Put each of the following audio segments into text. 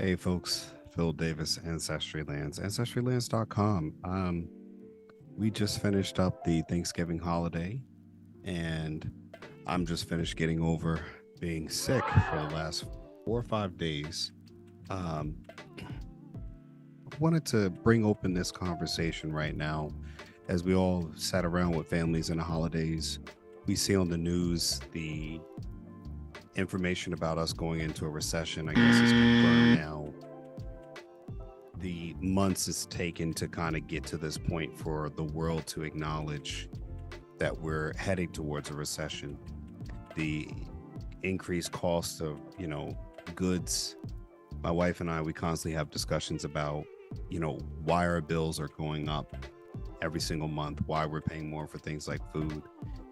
Hey folks, Phil Davis, Ancestry Lands, ancestrylands.com. We just finished up the Thanksgiving holiday, and I'm just finished getting over being sick for the last 4 or 5 days. Um, I wanted to bring open this conversation right now as we all sat around with families in the holidays. We see on the news the information about us going into a recession, I guess, is confirmed now. The months it's taken to kind of get to this point for the world to acknowledge that we're heading towards a recession. The increased cost of, goods. My wife and I, we constantly have discussions about, why our bills are going up every single month, why we're paying more for things like food.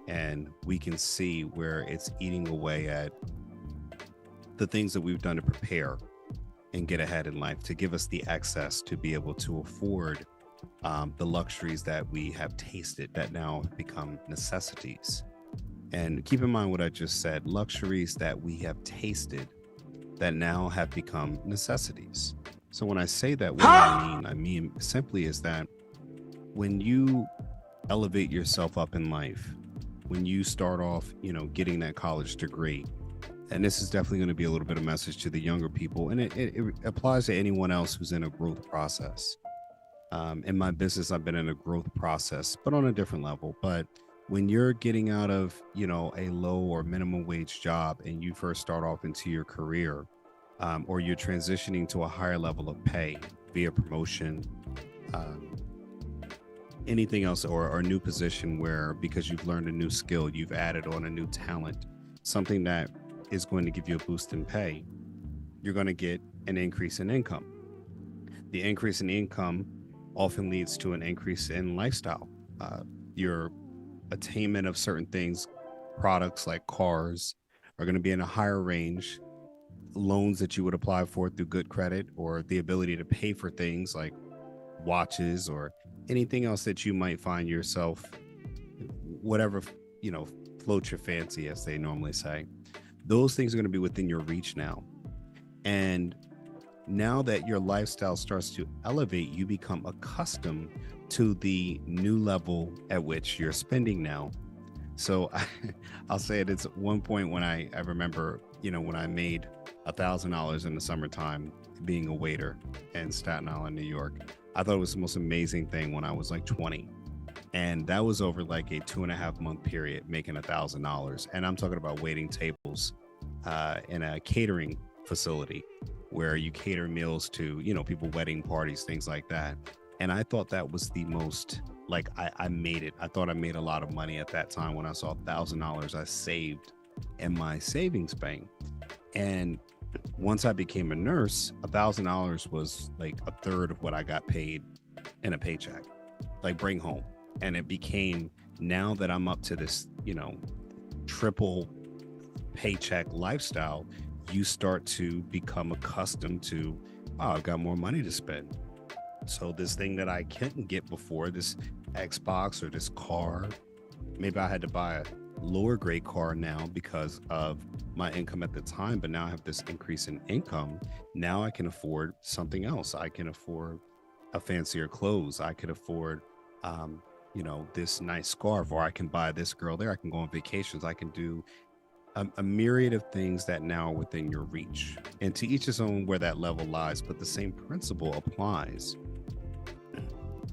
And we can see where it's eating away at the things that we've done to prepare and get ahead in life, to give us the access to be able to afford the luxuries that we have tasted that now have become necessities. And keep in mind what I just said, luxuries that we have tasted that now have become necessities. So when I say that, what do I mean? I mean simply is that when you elevate yourself up in life, when you start off, getting that college degree, and this is definitely going to be a little bit of message to the younger people, and it applies to anyone else who's in a growth process. In my business, I've been in a growth process, but on a different level. But when you're getting out of, a low or minimum wage job and you first start off into your career, or you're transitioning to a higher level of pay via promotion, um, anything else, or a new position where because you've learned a new skill, you've added on a new talent, something that is going to give you a boost in pay, you're going to get an increase in income. The increase in income often leads to an increase in lifestyle. Your attainment of certain things, products like cars, are going to be in a higher range. Loans that you would apply for through good credit, or the ability to pay for things like watches or anything else that you might find yourself, whatever, floats your fancy, as they normally say. Those things are going to be within your reach now. And now that your lifestyle starts to elevate, you become accustomed to the new level at which you're spending now. So I'll say it. It's one point when I remember, when I made $1,000 in the summertime being a waiter in Staten Island, New York. I thought it was the most amazing thing when I was like 20. And that was over like a 2.5 month period, making $1,000. And I'm talking about waiting tables in a catering facility where you cater meals to, people, wedding parties, things like that. And I thought that was the most, like, I made it. I thought I made a lot of money at that time when I saw $1,000 I saved in my savings bank. And once I became a nurse, $1,000 was like a third of what I got paid in a paycheck, like bring home. And it became, now that I'm up to this, triple paycheck lifestyle, you start to become accustomed to, oh, I've got more money to spend. So this thing that I couldn't get before, this Xbox or this car, maybe I had to buy a lower grade car now because of my income at the time, but now I have this increase in income. Now I can afford something else. I can afford a fancier clothes. I could afford, this nice scarf, or I can buy this girl there. I can go on vacations. I can do a myriad of things that now are within your reach. And to each his own where that level lies, but the same principle applies.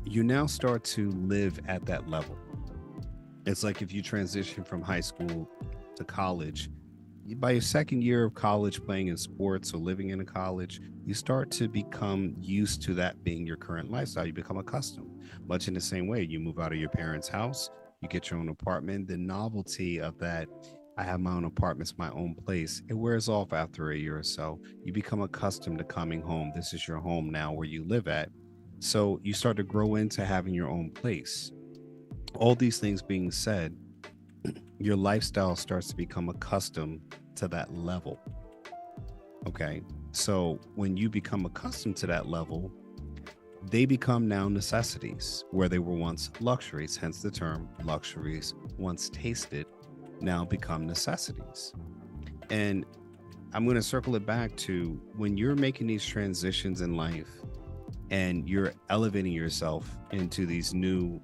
You now start to live at that level. It's like if you transition from high school to college, by your second year of college, playing in sports or living in a college, you start to become used to that being your current lifestyle. You become accustomed. Much in the same way, you move out of your parents' house, you get your own apartment. The novelty of that, I have my own apartment, it's my own place, it wears off after a year or so. You become accustomed to coming home. This is your home now where you live at. So you start to grow into having your own place. All these things being said, your lifestyle starts to become accustomed to that level. Okay. So when you become accustomed to that level, they become now necessities where they were once luxuries, hence the term luxuries once tasted now become necessities. And I'm going to circle it back to when you're making these transitions in life and you're elevating yourself into these new,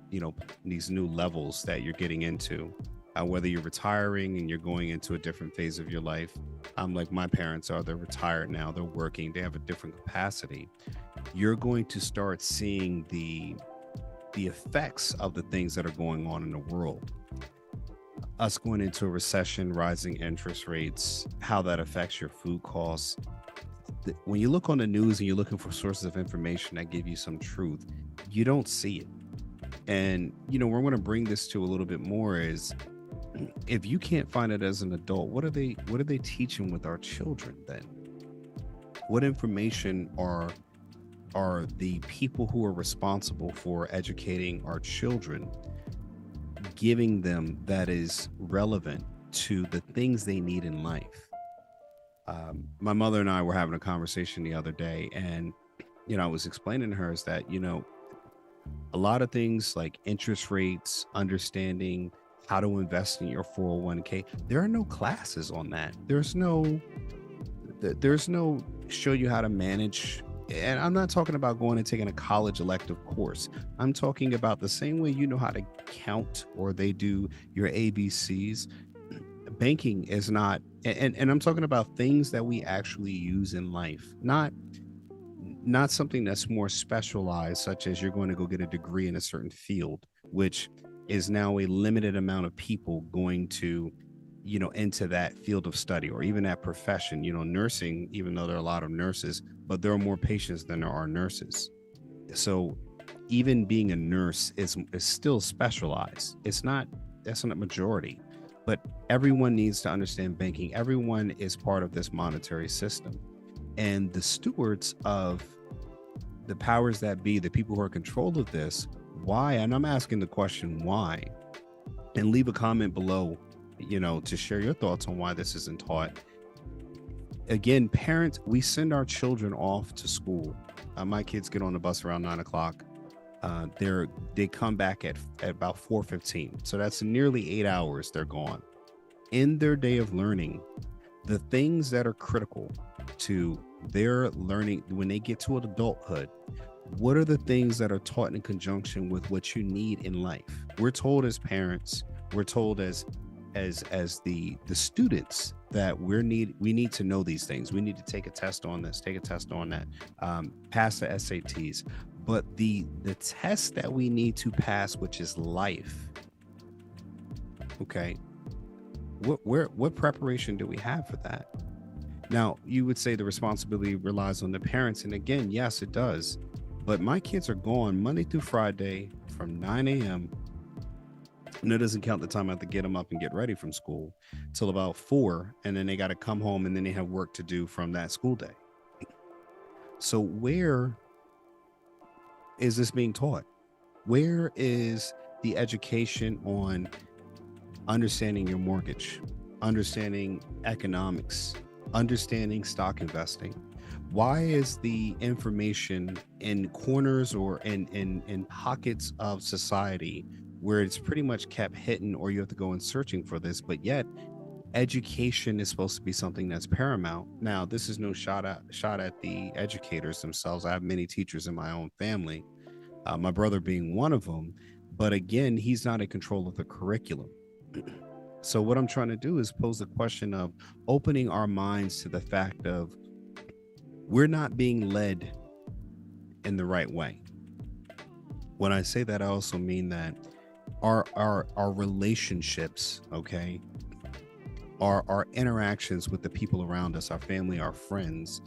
these new levels that you're getting into, whether you're retiring and you're going into a different phase of your life. Like my parents are, they're retired now, they're working, they have a different capacity. You're going to start seeing the effects of the things that are going on in the world. Us going into a recession, rising interest rates, how that affects your food costs. When you look on the news and you're looking for sources of information that give you some truth, you don't see it. And we're going to bring this to a little bit more is, if you can't find it as an adult, what are they teaching with our children then? What information are the people who are responsible for educating our children giving them that is relevant to the things they need in life? My mother and I were having a conversation the other day, and I was explaining to her is that a lot of things like interest rates, understanding how to invest in your 401k, there are no classes on that. There's no show you how to manage. And I'm not talking about going and taking a college elective course. I'm talking about the same way you know how to count, or they do your ABCs. Banking is not, and I'm talking about things that we actually use in life, not something that's more specialized, such as you're going to go get a degree in a certain field, which is now a limited amount of people going to into that field of study, or even that profession. Nursing, even though there are a lot of nurses, but there are more patients than there are nurses. So even being a nurse is still specialized. That's not a majority, but everyone needs to understand banking. Everyone is part of this monetary system, and the stewards of the powers that be, the people who are in control of this, why? And I'm asking the question, why? And leave a comment below, to share your thoughts on why this isn't taught. Again, parents, we send our children off to school. My kids get on the bus around 9 o'clock. They come back at about 4:15. So that's nearly 8 hours they're gone. In their day of learning, the things that are critical to their learning when they get to adulthood, what are the things that are taught in conjunction with what you need in life? We're told as parents, we're told as the students that we need to know these things. We need to take a test on this, take a test on that, pass the SATs. But the test that we need to pass, which is life, okay, what preparation do we have for that? Now, you would say the responsibility relies on the parents, and again, yes, it does. But my kids are gone Monday through Friday from 9 a.m. and it doesn't count the time I have to get them up and get ready from school till about 4, and then they got to come home, and then they have work to do from that school day. So where is this being taught? Where is the education on understanding your mortgage, understanding economics, understanding stock investing? Why is the information in corners or in pockets of society where it's pretty much kept hidden, or you have to go in searching for this, but yet education is supposed to be something that's paramount? Now, this is no shot at the educators themselves. I have many teachers in my own family, my brother being one of them, but again, he's not in control of the curriculum. So what I'm trying to do is pose the question of opening our minds to the fact of we're not being led in the right way. When I say that, I also mean that our relationships, okay, our interactions with the people around us, our family, our friends,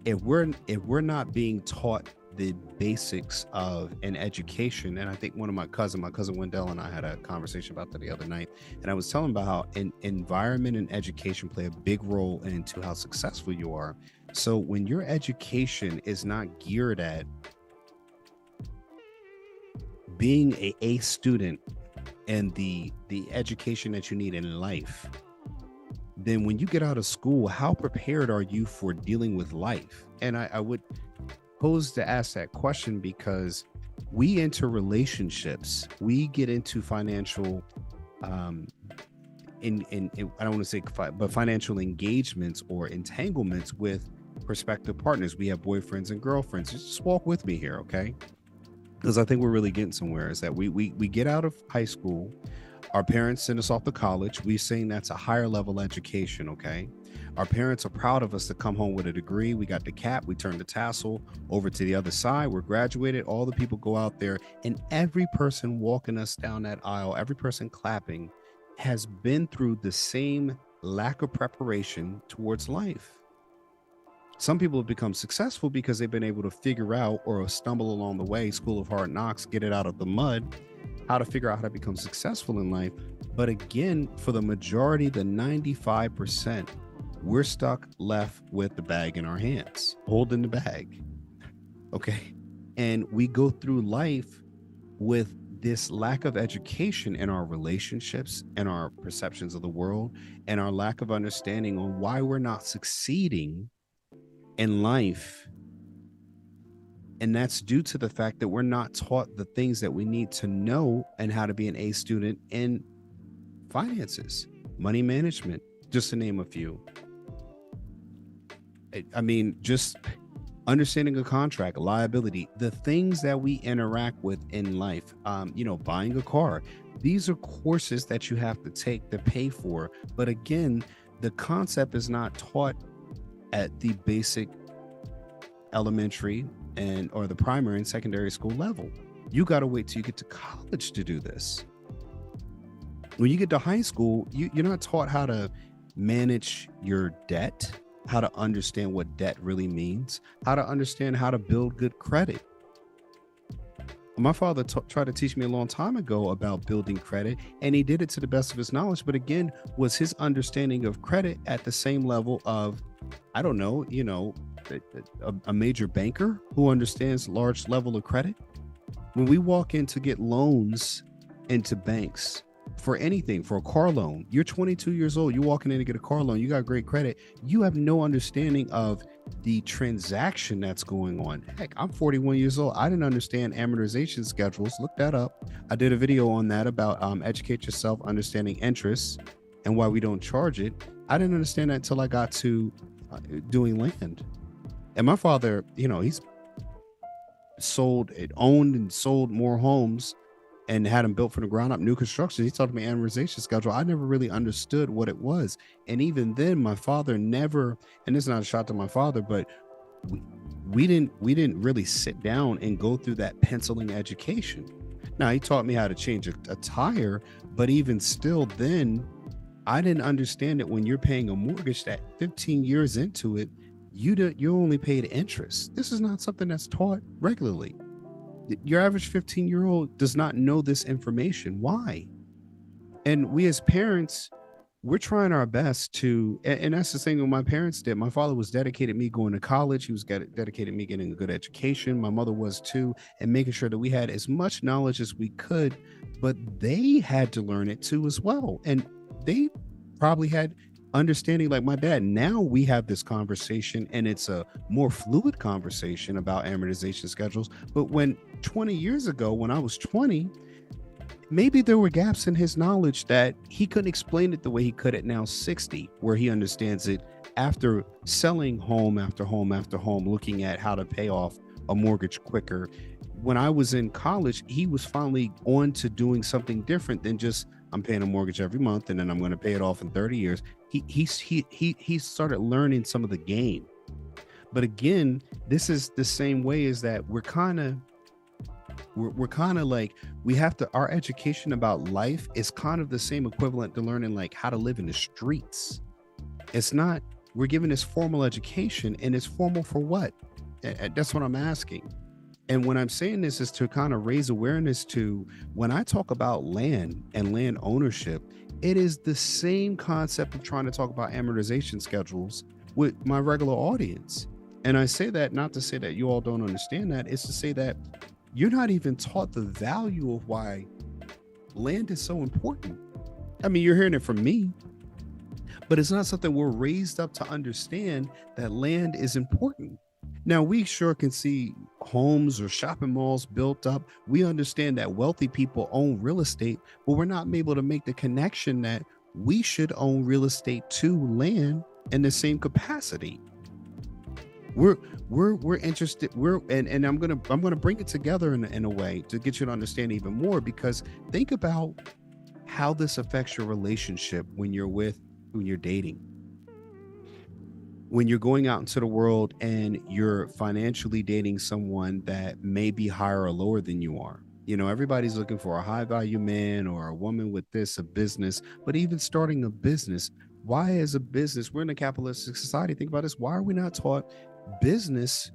if we're not being taught the basics of an education. And I think my cousin Wendell and I had a conversation about that the other night, and I was telling about how environment and education play a big role into how successful you are. So when your education is not geared at being a student and the education that you need in life, then when you get out of school, how prepared are you for dealing with life? And I would pose to ask that question because we enter relationships, we get into financial I don't want to say but financial engagements or entanglements with prospective partners. We have boyfriends and girlfriends. Just walk with me here, okay? Because I think we're really getting somewhere. Is that we get out of high school, our parents send us off to college. We're saying that's a higher level education, okay? Our parents are proud of us to come home with a degree. We got the cap, we turned the tassel over to the other side. We're graduated. All the people go out there, and every person walking us down that aisle, every person clapping, has been through the same lack of preparation towards life. Some people have become successful because they've been able to figure out or stumble along the way, school of hard knocks, get it out of the mud, how to figure out how to become successful in life. But again, for the majority, the 95%, we're stuck left with the bag in our hands, holding the bag. Okay. And we go through life with this lack of education in our relationships and our perceptions of the world, and our lack of understanding on why we're not succeeding in life. And that's due to the fact that we're not taught the things that we need to know and how to be an A student in finances, money management, just to name a few. I mean, just understanding a contract, liability, the things that we interact with in life, buying a car. These are courses that you have to take to pay for. But again, the concept is not taught at the basic elementary or the primary and secondary school level. You got to wait till you get to college to do this. When you get to high school, you're not taught how to manage your debt, how to understand what debt really means, how to understand how to build good credit. My father tried to teach me a long time ago about building credit, and he did it to the best of his knowledge. But again, was his understanding of credit at the same level of, I don't know, a major banker who understands large level of credit? When we walk in to get loans into banks for anything, for a car loan, you're 22 years old, you're walking in to get a car loan, you got great credit, you have no understanding of the transaction that's going on. Heck, I'm 41 years old. I didn't understand amortization schedules. Look that up. I did a video on that about educate yourself, understanding interest and why we don't charge it. I didn't understand that until I got to doing land. And my father, he's owned and sold more homes and had them built from the ground up, new construction. He taught me amortization schedule. I never really understood what it was. And even then, my father never, and this is not a shot to my father, but we didn't really sit down and go through that penciling education. Now, he taught me how to change a tire, but even still then, I didn't understand that when you're paying a mortgage that 15 years into it, you only paid interest. This is not something that's taught regularly. Your average 15-year-old does not know this information. Why? And we as parents, we're trying our best to, and that's the thing that my parents did. My father was dedicated me going to college. He was dedicated me getting a good education. My mother was too, and making sure that we had as much knowledge as we could, but they had to learn it too as well. And they probably had understanding like my dad. Now we have this conversation, and it's a more fluid conversation about amortization schedules. But when 20 years ago, when I was 20, maybe there were gaps in his knowledge that he couldn't explain it the way he could at now 60, where he understands it after selling home after home after home, looking at how to pay off a mortgage quicker. When I was in college, he was finally on to doing something different than just, I'm paying a mortgage every month and then I'm going to pay it off in 30 years. He started learning some of the game. But again, this is the same way as that we're kind of like, we have to, our education about life is kind of the same equivalent to learning like how to live in the streets. It's not, we're given this formal education, and it's formal for what? That's what I'm asking. And when I'm saying this is to kind of raise awareness to, when I talk about land and land ownership, it is the same concept of trying to talk about amortization schedules with my regular audience. And I say that not to say that you all don't understand that. It's to say that you're not even taught the value of why land is so important. I mean, you're hearing it from me, but it's not something we're raised up to understand, that land is important. Now, we sure can see homes or shopping malls built up. We understand that wealthy people own real estate, but we're not able to make the connection that we should own real estate to land in the same capacity. We're interested. And I'm gonna bring it together in a way to get you to understand even more, because think about how this affects your relationship when you're dating, when you're going out into the world and you're financially dating someone that may be higher or lower than you are. Everybody's looking for a high value man or a woman with a business. But even starting a business, why is a business? We're in a capitalistic society. Think about this. Why are we not taught business?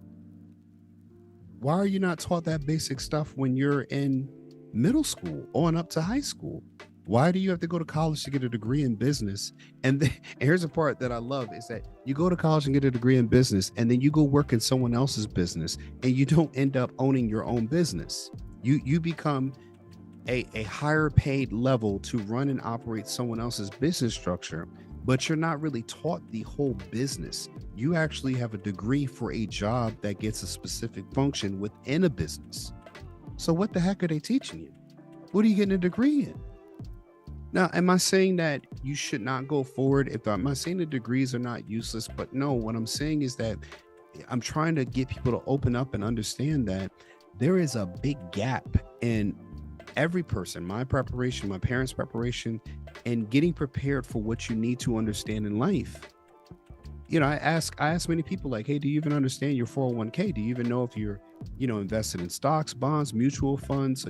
Why are you not taught that basic stuff when you're in middle school on up to high school? Why do you have to go to college to get a degree in business? And here's a part that I love is that you go to college and get a degree in business, and then you go work in someone else's business, and you don't end up owning your own business. You become a higher paid level to run and operate someone else's business structure, but you're not really taught the whole business. You actually have a degree for a job that gets a specific function within a business. So what the heck are they teaching you? What are you getting a degree in? Now, am I saying that you should not go forward? Am I saying the degrees are not useless? But no, what I'm saying is that I'm trying to get people to open up and understand that there is a big gap in every person, my preparation, my parents' preparation, and getting prepared for what you need to understand in life. I ask many people, like, hey, do you even understand your 401k? Do you even know if you're, invested in stocks, bonds, mutual funds?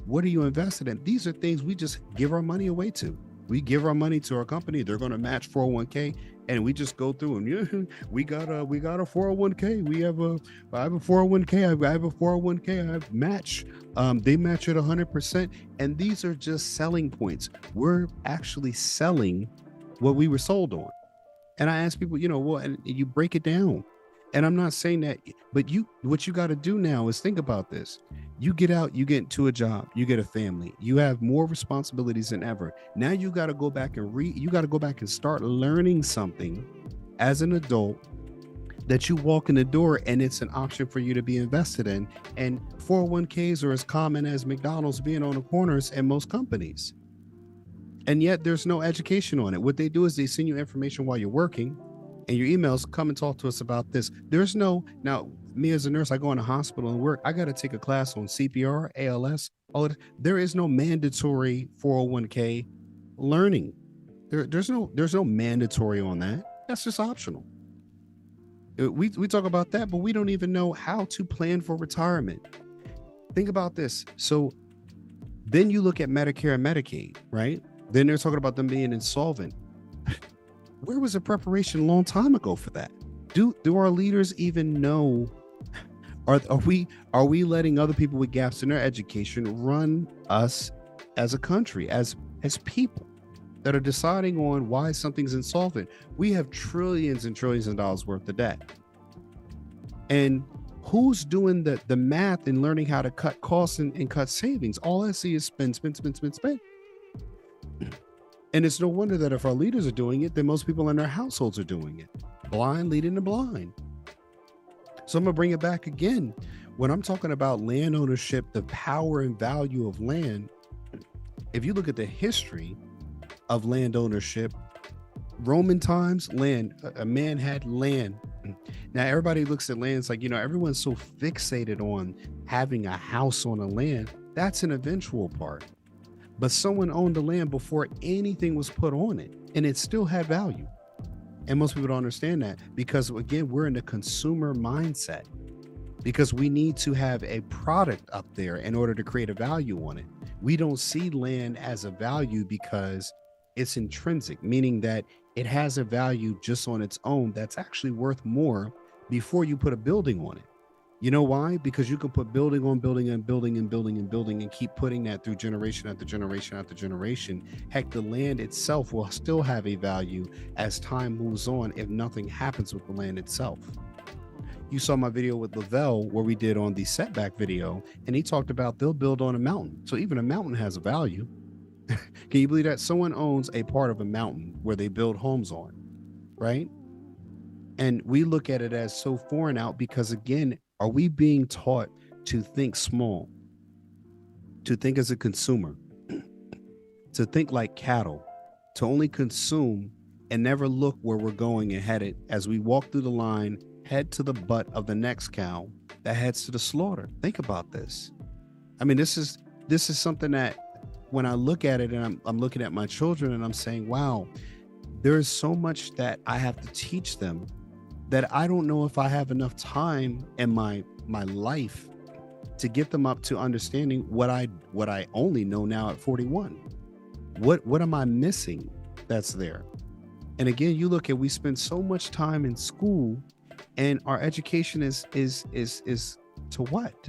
What are you invested in? These are things we just give our money away to. We give our money to our company. They're going to match 401k, and we just go through and we got a 401k. I have a 401k. I have a 401k. I have match. They match at 100%. And these are just selling points. We're actually selling what we were sold on. And I ask people, and you break it down. And I'm not saying that, but what you got to do now is think about this. You get out, you get into a job, you get a family, you have more responsibilities than ever. Now you got to go back and start learning something as an adult that you walk in the door and it's an option for you to be invested in. And 401ks are as common as McDonald's being on the corners in most companies. And yet there's no education on it. What they do is they send you information while you're working, and your emails, come and talk to us about this. Now, me as a nurse, I go in a hospital and work. I got to take a class on CPR, ALS, all of that. There is no mandatory 401k learning. There's no mandatory on that. That's just optional. We talk about that, but we don't even know how to plan for retirement. Think about this. So then you look at Medicare and Medicaid, right? Then they're talking about them being insolvent. Where was the preparation a long time ago for that? Do our leaders even know? Are we letting other people with gaps in their education run us as a country, as people that are deciding on why something's insolvent? We have trillions and trillions of dollars worth of debt. And who's doing the math and learning how to cut costs and cut savings? All I see is spend. And it's no wonder that if our leaders are doing it, then most people in their households are doing it. Blind leading the blind. So I'm going to bring it back again. When I'm talking about land ownership, the power and value of land, if you look at the history of land ownership, Roman times, land, a man had land. Now everybody looks at land, it's like, everyone's so fixated on having a house on a land. That's an eventual part. But someone owned the land before anything was put on it, and it still had value. And most people don't understand that, because again, we're in the consumer mindset, because we need to have a product up there in order to create a value on it. We don't see land as a value because it's intrinsic, meaning that it has a value just on its own that's actually worth more before you put a building on it. You know why? Because you can put building on building and building and building and building and keep putting that through generation after generation after generation. Heck, the land itself will still have a value as time moves on if nothing happens with the land itself. You saw my video with Lavelle where we did on the setback video, and he talked about they'll build on a mountain. So even a mountain has a value. Can you believe that? Someone owns a part of a mountain where they build homes on, right? And we look at it as so foreign out because, again, are we being taught to think small, to think as a consumer, to think like cattle, to only consume and never look where we're going and headed as we walk through the line, head to the butt of the next cow that heads to the slaughter. Think about this. I mean, this is something that when I look at it and I'm looking at my children and I'm saying, wow, there is so much that I have to teach them that I don't know if I have enough time in my life to get them up to understanding what I only know now at 41. What am I missing that's there? And again, you look at, we spend so much time in school, and our education is to what?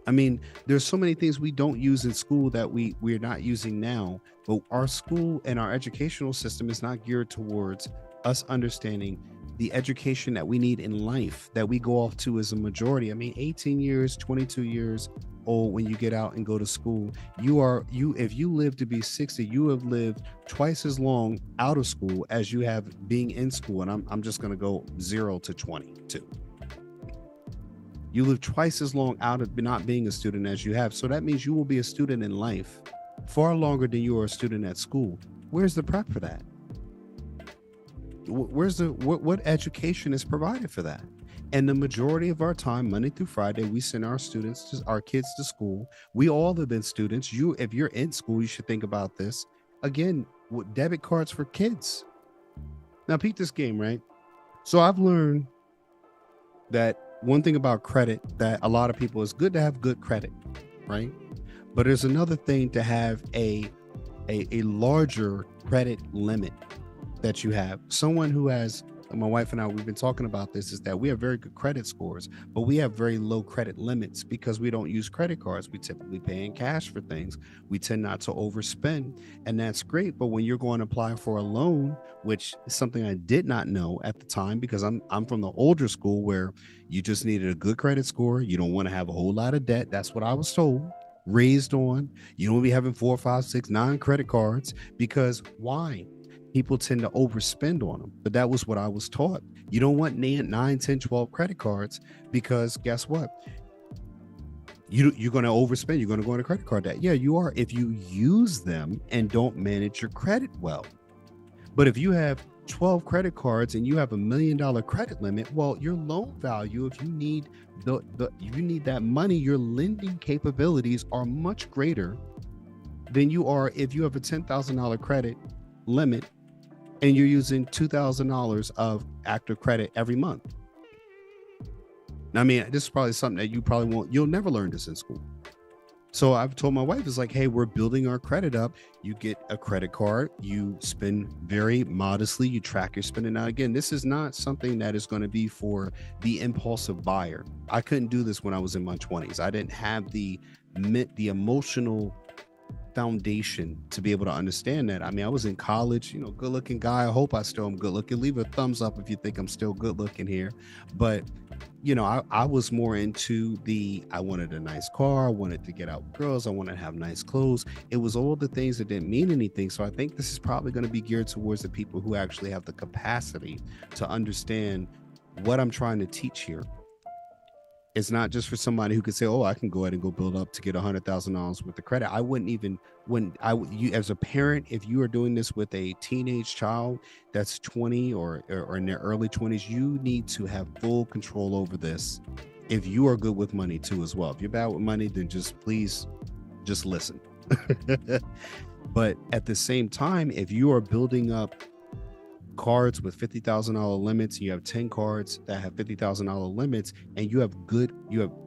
I mean, there's so many things we don't use in school that we're not using now, but our school and our educational system is not geared towards us understanding the education that we need in life, that we go off to as a majority. I mean, 18 years, 22 years old when you get out and go to school, if you live to be 60, you have lived twice as long out of school as you have being in school. And I'm just going to go 0 to 22. You live twice as long out of not being a student as you have. So that means you will be a student in life far longer than you are a student at school. Where's the prep for that? Where's what education is provided for that? And the majority of our time, Monday through Friday, we send our kids to school. We all have been students. If you're in school, you should think about this. Again, debit cards for kids. Now, peep this game, right? So I've learned that one thing about credit, that a lot of people, is good to have good credit, right? But there's another thing to have a larger credit limit that you have. Someone who has, my wife and I, we've been talking about this, is that we have very good credit scores, but we have very low credit limits because we don't use credit cards. We typically pay in cash for things. We tend not to overspend, and that's great. But when you're going to apply for a loan, which is something I did not know at the time, because I'm from the older school where you just needed a good credit score. You don't want to have a whole lot of debt. That's what I was told, raised on. You don't be having 4, 5, 6, 9 credit cards, because why? People tend to overspend on them. But that was what I was taught. You don't want 9, 10, 12 credit cards, because guess what? You're going to overspend. You're going to go into credit card debt. Yeah, you are, if you use them and don't manage your credit well. But if you have 12 credit cards and you have $1 million credit limit, well, your loan value, if you need you need that money, your lending capabilities are much greater than you are if you have a $10,000 credit limit and you're using $2,000 of active credit every month. I mean, this is probably something that you'll never learn this in school. So I've told my wife, it's like, hey, we're building our credit up. You get a credit card, you spend very modestly, you track your spending. Now, again, this is not something that is going to be for the impulsive buyer. I couldn't do this when I was in my 20s. I didn't have the emotional foundation to be able to understand that. I mean, I was in college, good looking guy. I hope I still am good looking. Leave a thumbs up if you think I'm still good looking here. But I was more into I wanted a nice car. I wanted to get out with girls. I wanted to have nice clothes. It was all the things that didn't mean anything. So I think this is probably going to be geared towards the people who actually have the capacity to understand what I'm trying to teach here. It's not just for somebody who could say, oh, I can go ahead and go build up to get $100,000 worth of credit. I wouldn't even, you as a parent, if you are doing this with a teenage child that's 20 or in their early 20s, you need to have full control over this. If you are good with money too, as well. If you're bad with money, then please listen. But at the same time, if you are building up cards with $50,000 limits, you have 10 cards that have $50,000 limits, and you have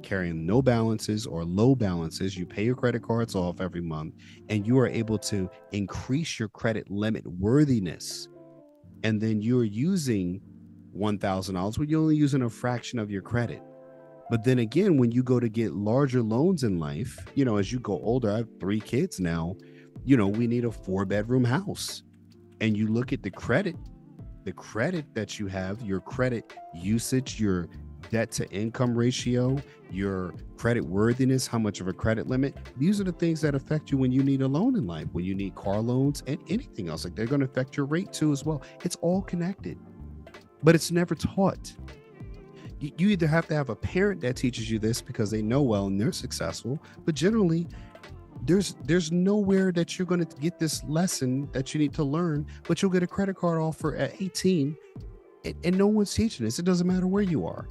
carrying no balances or low balances, you pay your credit cards off every month, and you are able to increase your credit limit worthiness, and then you're using $1,000 when you're only using a fraction of your credit. But then again, when you go to get larger loans in life, as you go older, I have 3 kids now, we need a 4-bedroom house, and you look at the credit that you have, your credit usage, your debt to income ratio, your credit worthiness, how much of a credit limit. These are the things that affect you when you need a loan in life, when you need car loans and anything else. Like, they're going to affect your rate too as well. It's all connected, but it's never taught. You either have to have a parent that teaches you this because they know well and they're successful, but generally There's nowhere that you're going to get this lesson that you need to learn, but you'll get a credit card offer at 18, and no one's teaching this. It doesn't matter where you are.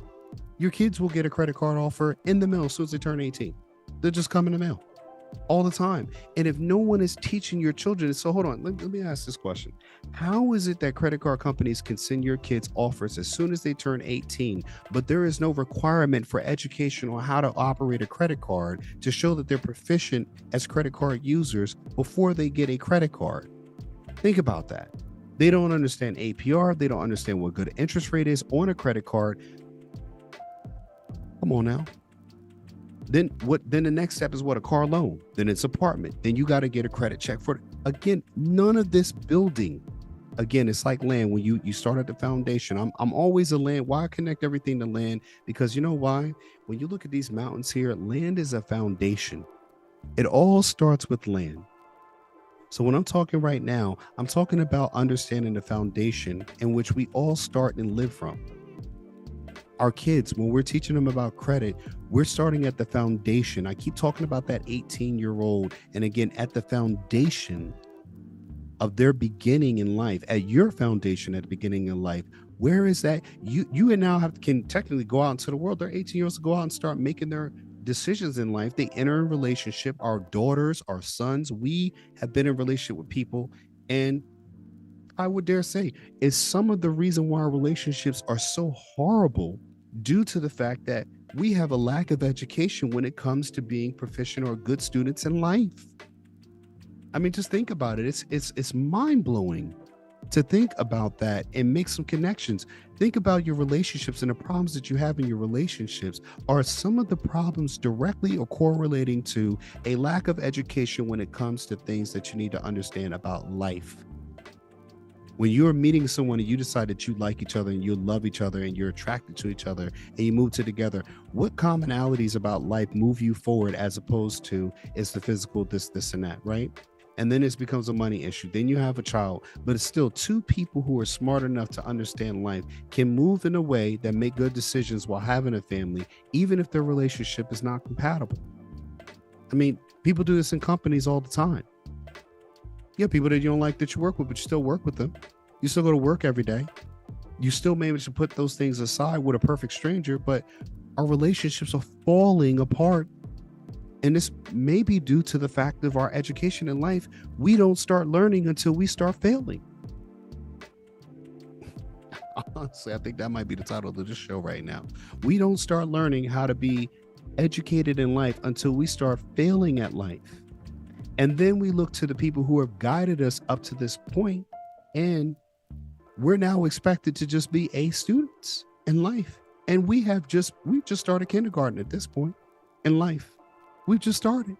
Your kids will get a credit card offer in the mail as soon as they turn 18. They'll just come in the mail all the time. And if no one is teaching your children, so hold on, let me ask this question. How is it that credit card companies can send your kids offers as soon as they turn 18, but there is no requirement for education on how to operate a credit card to show that they're proficient as credit card users before they get a credit card? Think about that. They don't understand APR. They don't understand what good interest rate is on a credit card. Come on now. Then the next step is what? A car loan. Then it's apartment. Then you got to get a credit check for it. Again, none of this building. Again, it's like land. When you start at the foundation, I'm always a land. Why connect everything to land? Because you know why? When you look at these mountains here, land is a foundation. It all starts with land. So when I'm talking right now, I'm talking about understanding the foundation in which we all start and live from. Our kids, when we're teaching them about credit, we're starting at the foundation. I keep talking about that 18-year-old. And again, at the foundation of their beginning in life, at your foundation at the beginning of life, where is that? You now can technically go out into the world. They're 18 years to go out and start making their decisions in life. They enter a relationship. Our daughters, our sons, we have been in relationship with people. And I would dare say is some of the reason why our relationships are so horrible due to the fact that we have a lack of education when it comes to being proficient or good students in life. I mean, just think about it. It's mind-blowing to think about that and make some connections. Think about your relationships and the problems that you have in your relationships. Are some of the problems directly or correlating to a lack of education when it comes to things that you need to understand about life? When you're meeting someone and you decide that you like each other and you love each other and you're attracted to each other and you move together, what commonalities about life move you forward as opposed to it's the physical, this, and that, right? And then it becomes a money issue. Then you have a child, but it's still two people who are smart enough to understand life can move in a way that make good decisions while having a family, even if their relationship is not compatible. I mean, people do this in companies all the time. Yeah, people that you don't like that you work with, but you still work with them. You still go to work every day. You still manage to put those things aside with a perfect stranger, but our relationships are falling apart. And this may be due to the fact of our education in life. We don't start learning until we start failing. Honestly, I think that might be the title of this show right now. We don't start learning how to be educated in life until we start failing at life. And then we look to the people who have guided us up to this point, and we're now expected to just be A students in life. And we've just started kindergarten at this point in life. We've just started.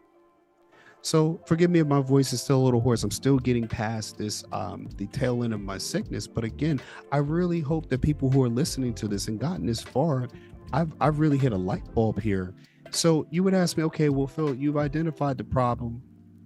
So forgive me if my voice is still a little hoarse. I'm still getting past this, the tail end of my sickness. But again, I really hope that people who are listening to this and gotten this far, I've really hit a light bulb here. So you would ask me, okay, well, Phil, you've identified the problem.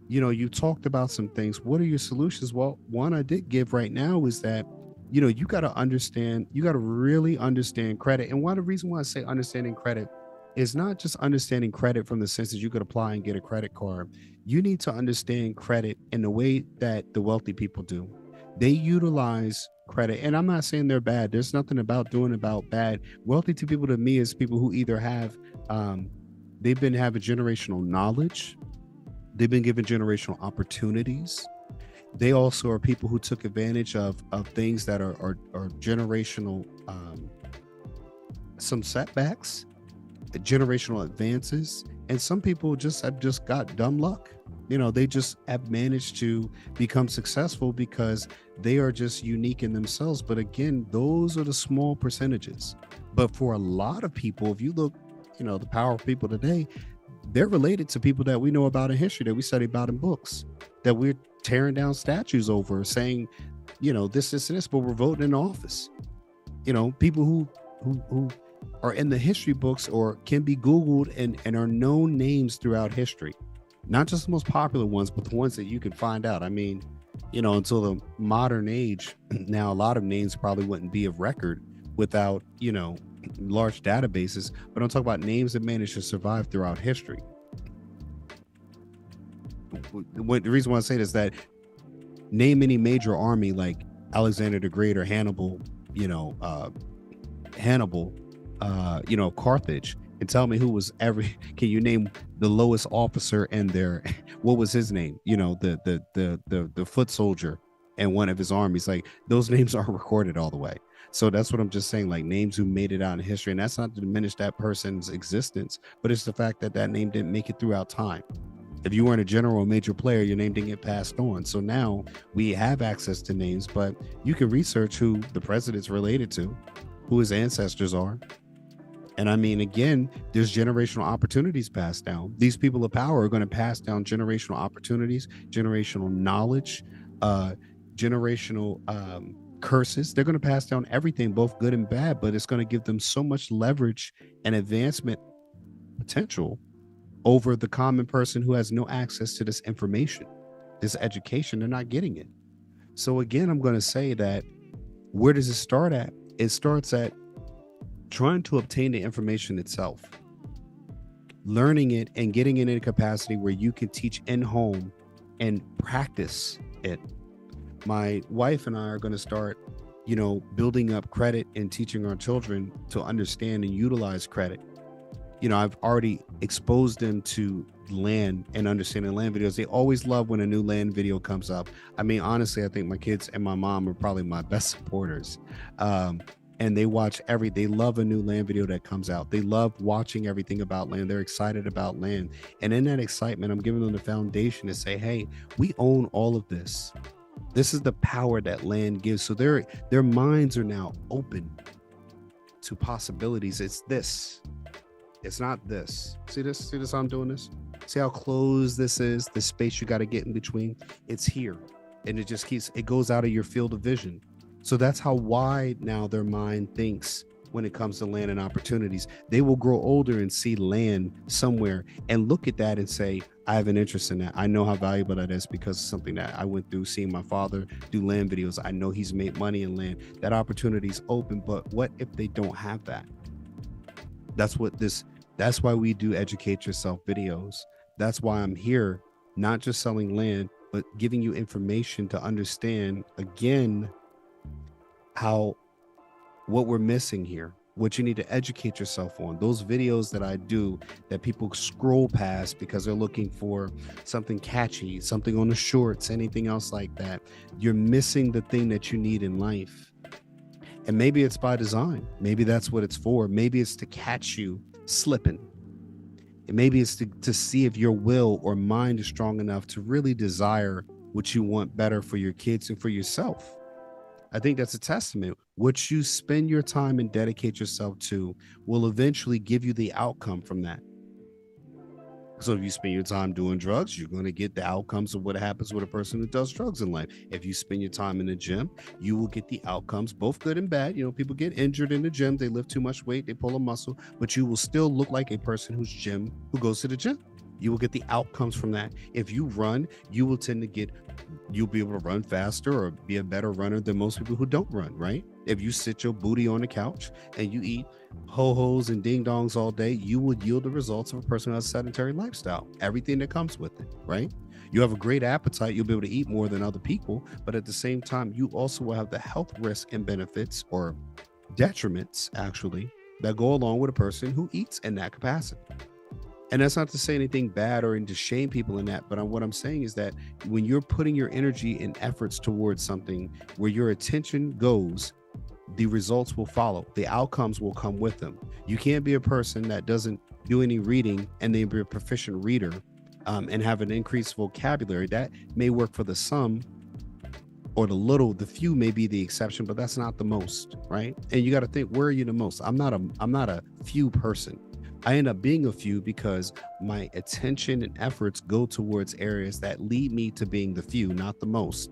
You know, you talked about some things. What are your solutions? Well, one I did give right now is that, you know, you got to really understand credit. And one of the reasons why I say understanding credit is not just understanding credit from the sense that you could apply and get a credit card. You need to understand credit in the way that the wealthy people do. They utilize credit. And I'm not saying they're bad. There's nothing about bad. Wealthy to people to me is people who either have, they've been having generational knowledge. They've been given generational opportunities. They also are people who took advantage of things that are generational, some setbacks, generational advances. And some people have just got dumb luck. You know, they just have managed to become successful because they are just unique in themselves. But again, those are the small percentages. But for a lot of people, if you look, you know, the power of people today, they're related to people that we know about in history, that we study about in books, that we're tearing down statues over, saying, you know, this, but we're voting in office. You know, people who are in the history books or can be Googled and are known names throughout history. Not just the most popular ones, but the ones that you can find out. I mean, you know, until the modern age, now a lot of names probably wouldn't be of record without, you know, large databases, but I'm talking about names that managed to survive throughout history. the reason why I say this is that name any major army like Alexander the Great or Hannibal, Hannibal, Carthage, and tell me who was every. Can you name the lowest officer and their what was his name? The foot soldier and one of his armies. Like those names aren't recorded all the way. So that's what I'm just saying. Like names who made it out in history, and that's not to diminish that person's existence, but it's the fact that that name didn't make it throughout time. If you weren't a general or major player, your name didn't get passed on. So now we have access to names, but you can research who the president's related to, who his ancestors are. And I mean, again, there's generational opportunities passed down. These people of power are going to pass down generational opportunities, generational knowledge, generational curses. They're going to pass down everything, both good and bad, but it's going to give them so much leverage and advancement potential over the common person who has no access to this information, this education. They're not getting it. So again, I'm going to say that where does it start at? It starts at trying to obtain the information itself, learning it and getting it in a capacity where you can teach in home and practice it. My wife and I are going to start, building up credit and teaching our children to understand and utilize credit. I've already exposed them to land and understanding land videos. They always love when a new land video comes up. I mean, honestly, I think my kids and my mom are probably my best supporters. And they love a new land video that comes out. They love watching everything about land. They're excited about land. And in that excitement, I'm giving them the foundation to say, hey, we own all of this. This is the power that land gives. So their minds are now open to possibilities. It's this. It's not this. See this? See this? I'm doing this. See how closed this is? The space you got to get in between. It's here. And it goes out of your field of vision. So that's how wide now their mind thinks when it comes to land and opportunities. They will grow older and see land somewhere and look at that and say, I have an interest in that. I know how valuable that is because of something that I went through seeing my father do land videos. I know he's made money in land. That opportunity is open, but what if they don't have that? That's why we do educate yourself videos. That's why I'm here, not just selling land, but giving you information to understand again what we're missing here, what you need to educate yourself on. Those videos that I do that people scroll past because they're looking for something catchy, something on the shorts, anything else like that. You're missing the thing that you need in life. And maybe it's by design. Maybe that's what it's for. Maybe it's to catch you slipping. And maybe it's to see if your will or mind is strong enough to really desire what you want better for your kids and for yourself. I think that's a testament. What you spend your time and dedicate yourself to will eventually give you the outcome from that. So if you spend your time doing drugs, you're going to get the outcomes of what happens with a person who does drugs in life. If you spend your time in the gym, you will get the outcomes, both good and bad. People get injured in the gym. They lift too much weight. They pull a muscle, but you will still look like a person who goes to the gym. You will get the outcomes from that. If you run, you'll be able to run faster or be a better runner than most people who don't run, right? If you sit your booty on the couch and you eat ho-hos and ding-dongs all day, you will yield the results of a person who has a sedentary lifestyle, everything that comes with it, right? You have a great appetite, you'll be able to eat more than other people, but at the same time, you also will have the health risks and benefits or detriments, actually, that go along with a person who eats in that capacity. And that's not to say anything bad or to shame people in that, but what I'm saying is that when you're putting your energy and efforts towards something where your attention goes, the results will follow. The outcomes will come with them. You can't be a person that doesn't do any reading and then be a proficient reader and have an increased vocabulary. That may work for the some or the few may be the exception, but that's not the most, right? And you got to think, where are you the most? I'm not a few person. I end up being a few because my attention and efforts go towards areas that lead me to being the few, not the most,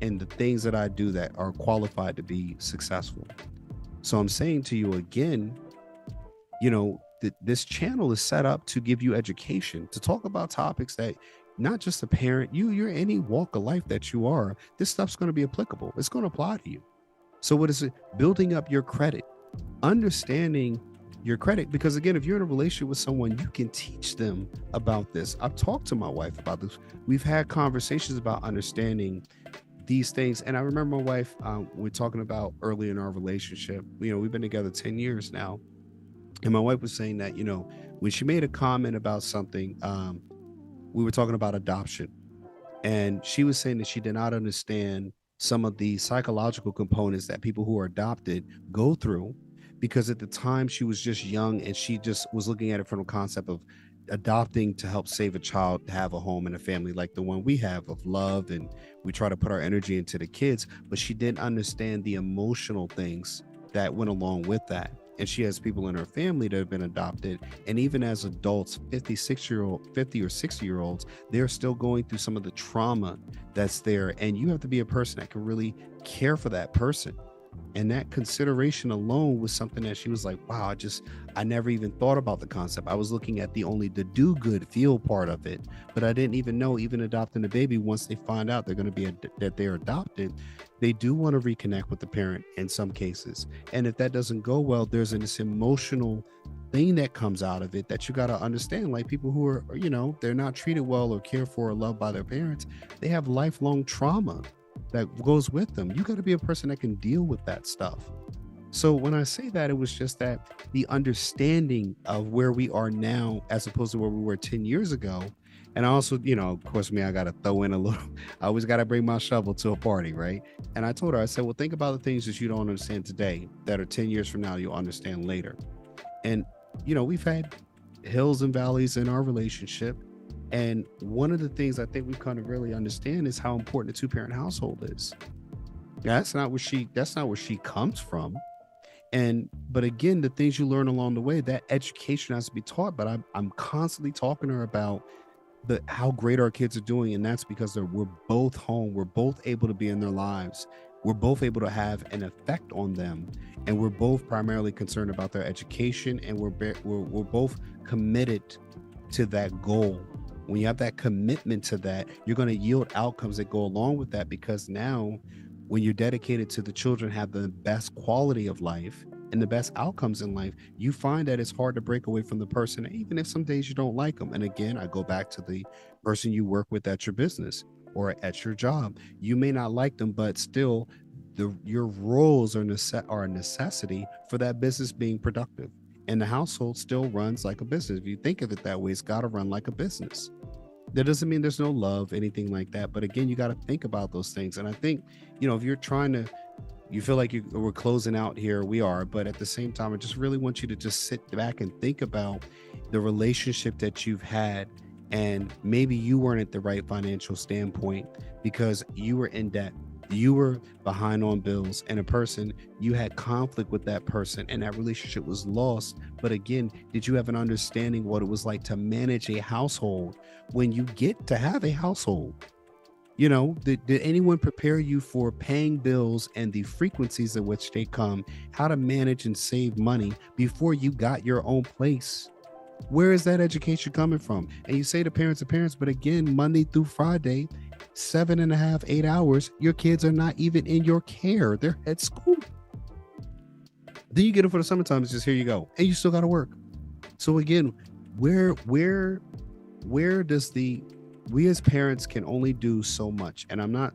and the things that I do that are qualified to be successful. So I'm saying to you again, this channel is set up to give you education, to talk about topics that not just a parent, you're any walk of life that you are, this stuff's going to be applicable. It's going to apply to you. So what is it? Building up your credit, understanding your credit. Because again, if you're in a relationship with someone, you can teach them about this. I've talked to my wife about this. We've had conversations about understanding these things. And I remember my wife, we're talking about early in our relationship, we've been together 10 years now. And my wife was saying that, when she made a comment about something, we were talking about adoption. And she was saying that she did not understand some of the psychological components that people who are adopted go through, because at the time she was just young and she just was looking at it from the concept of adopting to help save a child to have a home and a family like the one we have of love, and we try to put our energy into the kids, but she didn't understand the emotional things that went along with that. And she has people in her family that have been adopted, and even as adults, 50 or 60 year olds, they're still going through some of the trauma that's there. And you have to be a person that can really care for that person. And that consideration alone was something that she was like, wow, I never even thought about the concept. I was looking at the do good feel part of it, but I didn't even know, even adopting a baby, once they find out they're going to be that they're adopted, they do want to reconnect with the parent in some cases. And if that doesn't go well, there's this emotional thing that comes out of it that you got to understand. Like people who are, they're not treated well or cared for or loved by their parents, they have lifelong trauma that goes with them. You got to be a person that can deal with that stuff. So when I say that, it was just that the understanding of where we are now as opposed to where we were 10 years ago. And also, of course, I got to throw in a little, I always got to bring my shovel to a party, right? And I told her, I said, well, think about the things that you don't understand today that are 10 years from now, you'll understand later. And, we've had hills and valleys in our relationship. And one of the things I think we kind of really understand is how important a two-parent household is. That's not where she comes from. But again, the things you learn along the way, that education has to be taught. But I'm constantly talking to her about how great our kids are doing. And that's because we're both home. We're both able to be in their lives. We're both able to have an effect on them. And we're both primarily concerned about their education. And we're both committed to that goal. When you have that commitment to that, you're going to yield outcomes that go along with that, because now when you're dedicated to the children have the best quality of life and the best outcomes in life, you find that it's hard to break away from the person, even if some days you don't like them. And again, I go back to the person you work with at your business or at your job. You may not like them, but still your roles are a necessity for that business being productive. And the household still runs like a business. If you think of it that way, it's got to run like a business. That doesn't mean there's no love, anything like that. But again, you got to think about those things. And I think, if you're you feel like we're closing out here, we are. But at the same time, I just really want you to just sit back and think about the relationship that you've had. And maybe you weren't at the right financial standpoint because you were in debt. You were behind on bills, and you had conflict with that person, and that relationship was lost. But again, did you have an understanding what it was like to manage a household when you get to have a household? Did anyone prepare you for paying bills and the frequencies at which they come, how to manage and save money before you got your own place? Where is that education coming from? And you say to parents, but again, Monday through Friday, 7.5, 8 hours, your kids are not even in your care. They're at school. Then you get it for the summertime. It's just, here you go. And you still got to work. So again, where does we as parents can only do so much. And I'm not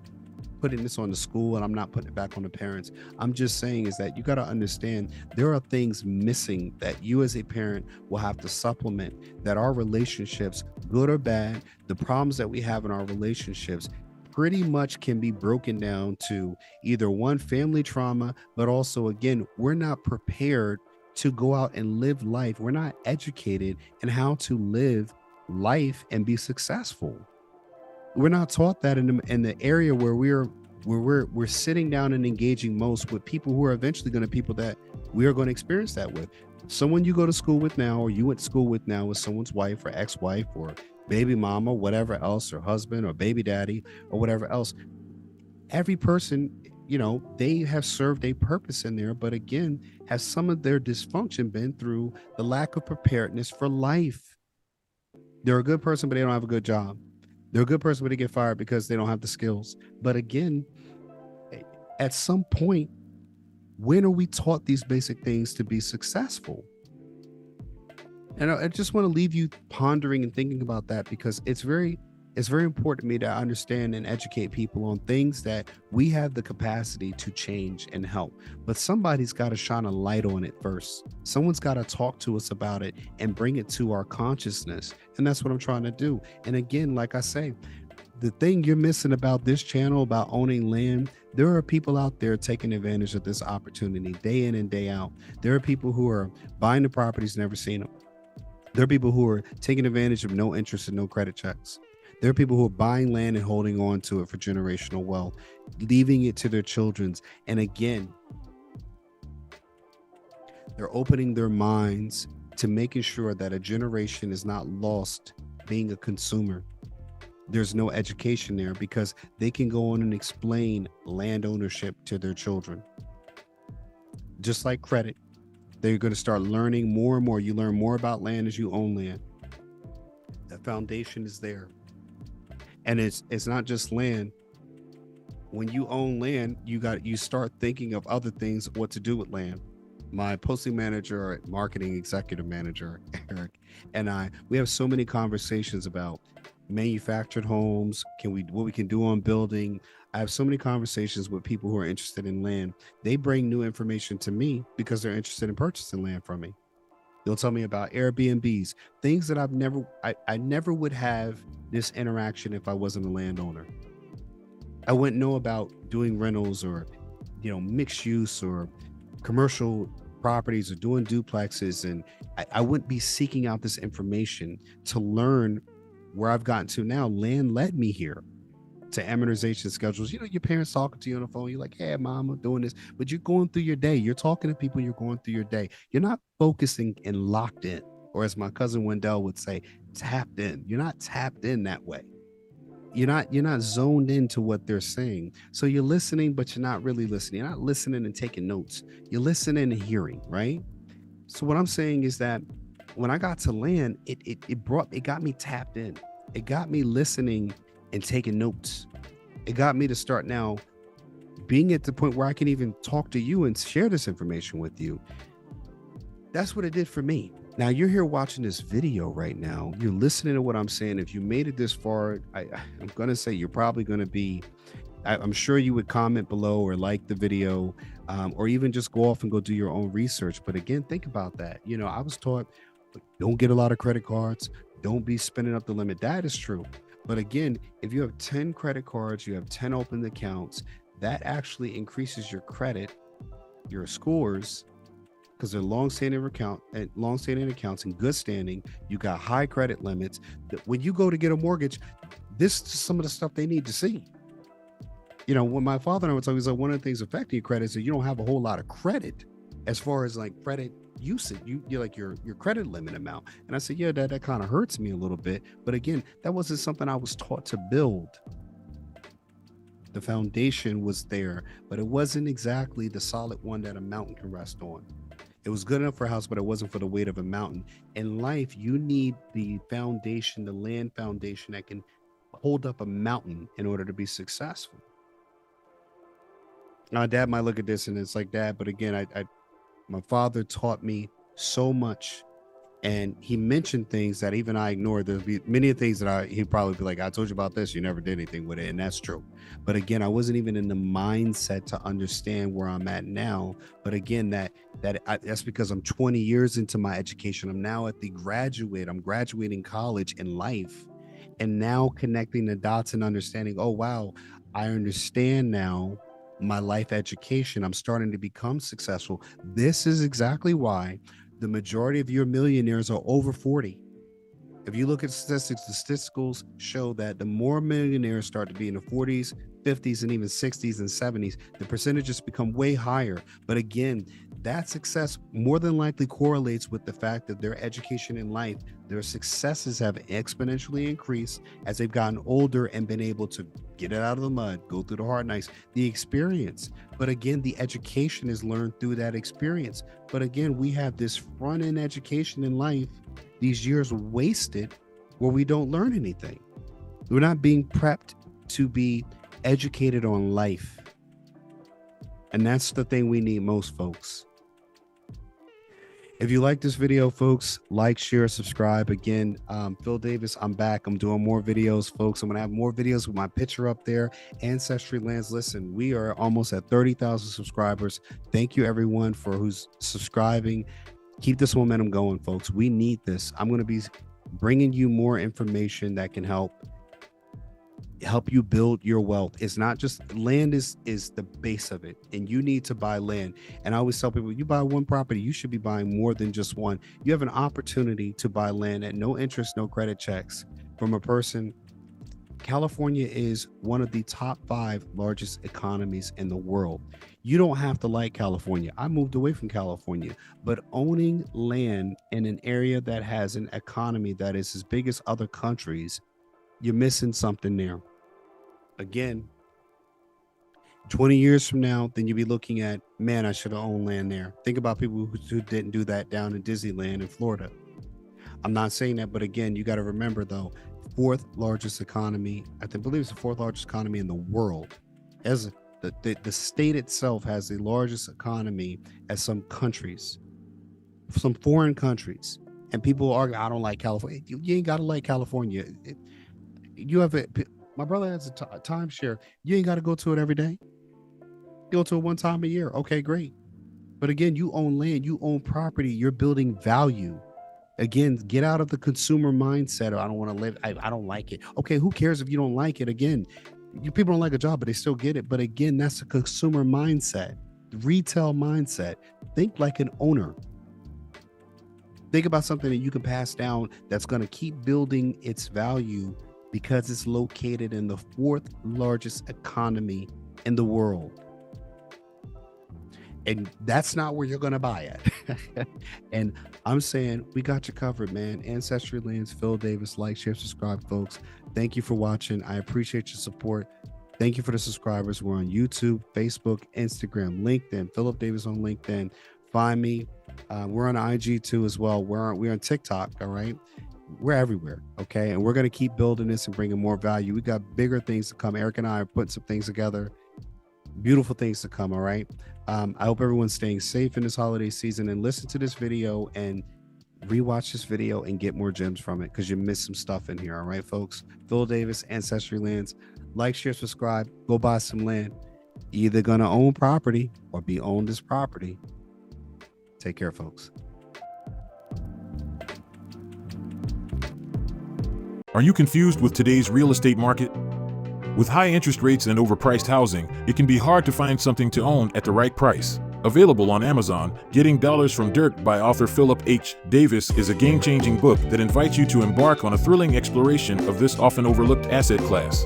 putting this on the school and I'm not putting it back on the parents. I'm just saying is that you got to understand there are things missing that you as a parent will have to supplement, that our relationships, good or bad, the problems that we have in our relationships pretty much can be broken down to either one, family trauma, but also, again, we're not prepared to go out and live life. We're not educated in how to live life and be successful. We're not taught that in the area where we're sitting down and engaging most with people who are eventually going to people that we are going to experience that with. Someone you go to school with now, or you went to school with now, is someone's wife or ex-wife or baby mama, whatever else, or husband or baby daddy or whatever else. Every person, they have served a purpose in there, but again, has some of their dysfunction been through the lack of preparedness for life? They're a good person, but they don't have a good job. They're a good person, but they get fired because they don't have the skills. But again, at some point, when are we taught these basic things to be successful? And I just want to leave you pondering and thinking about that, because it's very important to me to understand and educate people on things that we have the capacity to change and help. But somebody's got to shine a light on it first. Someone's got to talk to us about it and bring it to our consciousness. And that's what I'm trying to do. And again, like I say, the thing you're missing about this channel, about owning land, there are people out there taking advantage of this opportunity day in and day out. There are people who are buying the properties, never seen them. There are people who are taking advantage of no interest and no credit checks. There are people who are buying land and holding on to it for generational wealth, leaving it to their children's. And again, they're opening their minds to making sure that a generation is not lost being a consumer. There's no education there because they can go on and explain land ownership to their children. Just like credit, they're going to start learning more and more. You learn more about land as you own land. The foundation is there. And it's not just land. When you own land, you start thinking of other things, what to do with land. My posting manager, marketing executive manager, Eric, and we have so many conversations about manufactured homes, what we can do on building. I have so many conversations with people who are interested in land. They bring new information to me because they're interested in purchasing land from me. They'll tell me about Airbnbs, things that I never would have this interaction if I wasn't a landowner. I wouldn't know about doing rentals or, mixed use or commercial properties or doing duplexes. And I wouldn't be seeking out this information to learn where I've gotten to now. Land led me here to amortization schedules. Your parents talking to you on the phone. You're like, hey, mom, I'm doing this. But you're going through your day. You're talking to people. You're going through your day. You're not focusing and locked in. Or as my cousin Wendell would say, tapped in. You're not tapped in that way. You're not zoned into what they're saying. So you're listening, but you're not really listening. You're not listening and taking notes. You're listening and hearing, right? So what I'm saying is that when I got to land, it got me tapped in. It got me listening and taking notes. It got me to start now being at the point where I can even talk to you and share this information with you. That's what it did for me. Now you're here watching this video right now. You're listening to what I'm saying. If you made it this far, I'm going to say you're probably going to be, I'm sure you would comment below or like the video, or even just go off and go do your own research. But again, think about that. I was taught, don't get a lot of credit cards. Don't be spending up the limit. That is true. But again, if you have 10 credit cards, you have 10 open accounts, that actually increases your credit, your scores, because they're long-standing accounts in good standing. You got high credit limits. When you go to get a mortgage, this is some of the stuff they need to see. When my father and I were talking, he's like, one of the things affecting your credit is that you don't have a whole lot of credit as far as like credit usage. You're like your credit limit amount. And I said, yeah, that kind of hurts me a little bit. But again, that wasn't something I was taught to build. The foundation was there, but it wasn't exactly the solid one that a mountain can rest on. It was good enough for a house, but it wasn't for the weight of a mountain. In life, you need the foundation, the land foundation that can hold up a mountain in order to be successful. Now, Dad might look at this and it's like, Dad, but again, my father taught me so much, and he mentioned things that even I ignored. There'll be many things that he'd probably be like, I told you about this, you never did anything with it. And that's true. But again, I wasn't even in the mindset to understand where I'm at now. But again, that's because I'm 20 years into my education. I'm now at I'm graduating college in life, and now connecting the dots and understanding, oh, wow, I understand now my life education. I'm starting to become successful. This is exactly why the majority of your millionaires are over 40. If you look at statistics, the statisticals show that the more millionaires start to be in the 40s, 50s, and even 60s and 70s, the percentages become way higher. But again, that success more than likely correlates with the fact that their education in life, their successes have exponentially increased as they've gotten older and been able to get it out of the mud, go through the hard nights, the experience. But again, the education is learned through that experience. But again, we have this front-end education in life, these years wasted where we don't learn anything. We're not being prepped to be educated on life. And that's the thing we need most, folks. If you like this video, folks, like, share, subscribe. Again, Phil Davis, I'm back. I'm doing more videos, folks. I'm going to have more videos with my picture up there. Ancestry Lands. Listen, we are almost at 30,000 subscribers. Thank you, everyone, for who's subscribing. Keep this momentum going, folks. We need this. I'm going to be bringing you more information that can help you build your wealth. It's not just land is the base of it, and you need to buy land. And I always tell people, you buy one property, you should be buying more than just one. You have an opportunity to buy land at no interest, no credit checks from a person. California is one of the top 5 largest economies in the world. You don't have to like California. I moved away from California, but owning land in an area that has an economy that is as big as other countries, you're missing something there. Again, 20 years from now, then you'll be looking at, man, I should have owned land there. Think about people who didn't do that down in Disneyland in Florida. I'm not saying that, but again, you got to remember though, 4th largest economy, I believe it's the 4th largest economy in the world. As the state itself has the largest economy as some countries, some foreign countries. And people argue, I don't like California. You ain't got to like California. You have my brother has a timeshare. You ain't got to go to it every day. Go to it one time a year. Okay, great. But again, you own land, you own property, you're building value. Again, get out of the consumer mindset. I don't want to live. I don't like it. Okay, who cares if you don't like it? Again, people don't like a job, but they still get it. But again, that's a consumer mindset, retail mindset. Think like an owner. Think about something that you can pass down that's going to keep building its value because it's located in the 4th largest economy in the world. And that's not where you're going to buy it. And I'm saying we got you covered, man. Ancestry Lands, Phil Davis. Like, share, subscribe, folks. Thank you for watching. I appreciate your support. Thank you for the subscribers. We're on YouTube, Facebook, Instagram, LinkedIn. Philip Davis on LinkedIn. Find me. We're on IG too as well. We're on TikTok. All right. We're everywhere. Okay. And we're going to keep building this and bringing more value. We got bigger things to come. Eric and I are putting some things together. Beautiful things to come. All right. I hope everyone's staying safe in this holiday season, and listen to this video and rewatch this video and get more gems from it, because you missed some stuff in here. All right, folks. Phil Davis, Ancestry Lands. Like, share, subscribe. Go buy some land. Either going to own property or be owned as property. Take care, folks. Are you confused with today's real estate market? With high interest rates and overpriced housing, it can be hard to find something to own at the right price. Available on Amazon, Getting Dollars from Dirt by author Philip H. Davis is a game-changing book that invites you to embark on a thrilling exploration of this often overlooked asset class.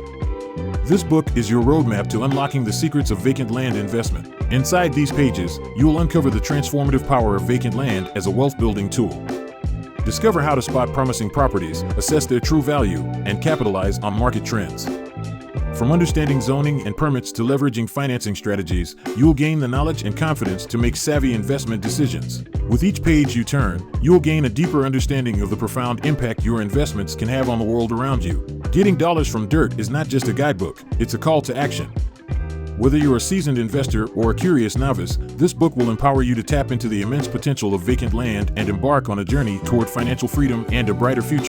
This book is your roadmap to unlocking the secrets of vacant land investment. Inside these pages, you will uncover the transformative power of vacant land as a wealth-building tool. Discover how to spot promising properties, assess their true value, and capitalize on market trends. From understanding zoning and permits to leveraging financing strategies, you will gain the knowledge and confidence to make savvy investment decisions. With each page you turn, you will gain a deeper understanding of the profound impact your investments can have on the world around you. Getting Dollars from Dirt is not just a guidebook, it's a call to action. Whether you're a seasoned investor or a curious novice, this book will empower you to tap into the immense potential of vacant land and embark on a journey toward financial freedom and a brighter future.